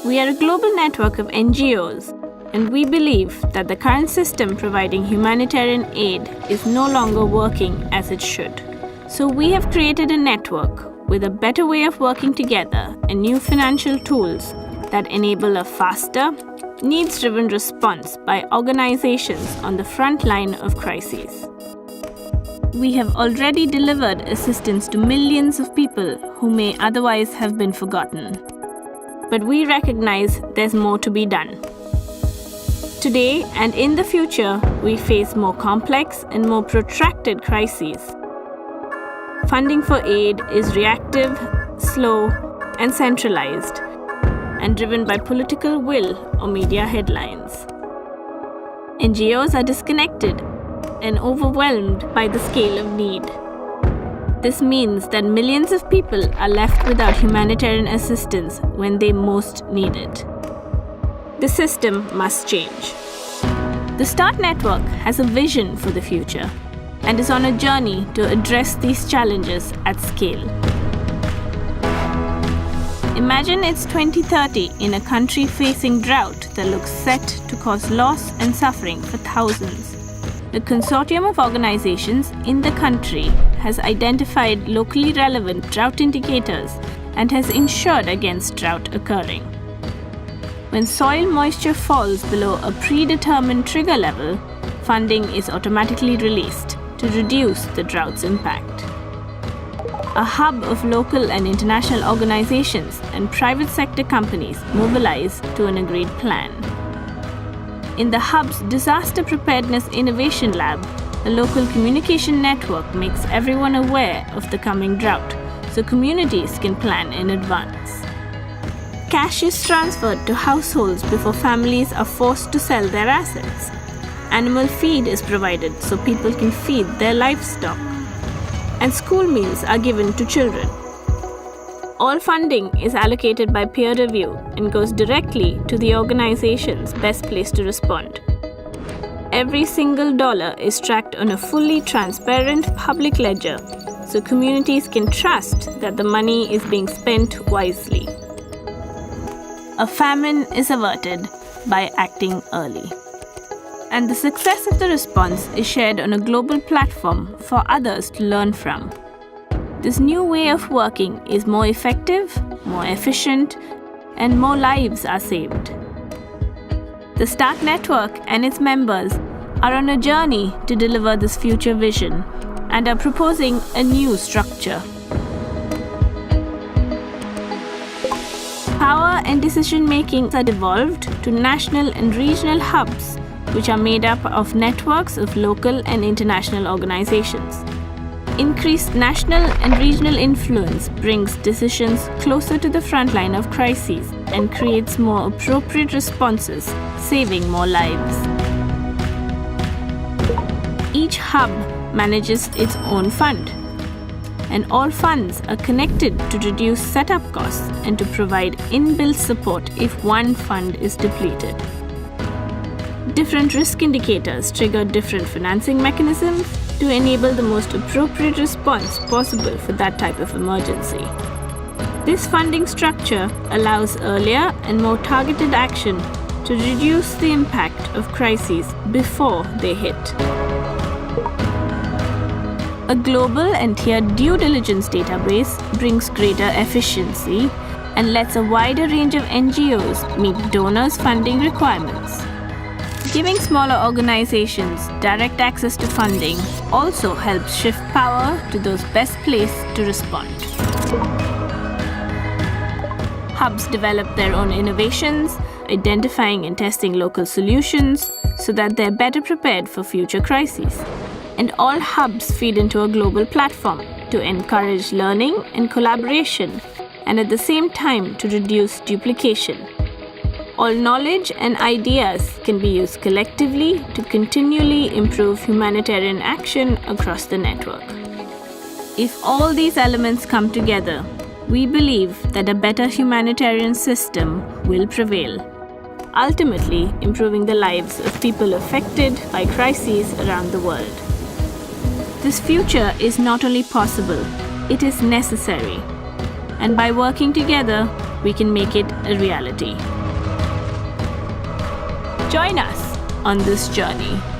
We are a global network of NGOs, and we believe that the current system providing humanitarian aid is no longer working as it should. So we have created a network with a better way of working together and new financial tools that enable a faster, needs-driven response by organizations on the front line of crises. We have already delivered assistance to millions of people who may otherwise have been forgotten. But we recognize there's more to be done. Today and in the future, we face more complex and more protracted crises. Funding for aid is reactive, slow, and centralized, and driven by political will or media headlines. NGOs are disconnected and overwhelmed by the scale of need. This means that millions of people are left without humanitarian assistance when they most need it. The system must change. The START Network has a vision for the future and is on a journey to address these challenges at scale. Imagine it's 2030 in a country facing drought that looks set to cause loss and suffering for thousands. The consortium of organizations in the country has identified locally relevant drought indicators and has insured against drought occurring. When soil moisture falls below a predetermined trigger level, funding is automatically released to reduce the drought's impact. A hub of local and international organizations and private sector companies mobilize to an agreed plan. In the hub's Disaster Preparedness Innovation Lab, a local communication network makes everyone aware of the coming drought so communities can plan in advance. Cash is transferred to households before families are forced to sell their assets. Animal feed is provided so people can feed their livestock. And school meals are given to children. All funding is allocated by peer review and goes directly to the organizations best placed to respond. Every single dollar is tracked on a fully transparent public ledger so communities can trust that the money is being spent wisely. A famine is averted by acting early. And the success of the response is shared on a global platform for others to learn from. This new way of working is more effective, more efficient, and more lives are saved. The START Network and its members are on a journey to deliver this future vision and are proposing a new structure. Power and decision-making are devolved to national and regional hubs, which are made up of networks of local and international organizations. Increased national and regional influence brings decisions closer to the front line of crises and creates more appropriate responses, saving more lives. Each hub manages its own fund, and all funds are connected to reduce setup costs and to provide inbuilt support if one fund is depleted. Different risk indicators trigger different financing mechanisms to enable the most appropriate response possible for that type of emergency. This funding structure allows earlier and more targeted action to reduce the impact of crises before they hit. A global and tiered due diligence database brings greater efficiency and lets a wider range of NGOs meet donors' funding requirements. Giving smaller organizations direct access to funding also helps shift power to those best placed to respond. Hubs develop their own innovations, identifying and testing local solutions so that they're better prepared for future crises. And all hubs feed into a global platform to encourage learning and collaboration, and at the same time to reduce duplication. All knowledge and ideas can be used collectively to continually improve humanitarian action across the network. If all these elements come together, we believe that a better humanitarian system will prevail, ultimately improving the lives of people affected by crises around the world. This future is not only possible, it is necessary. And by working together, we can make it a reality. Join us on this journey.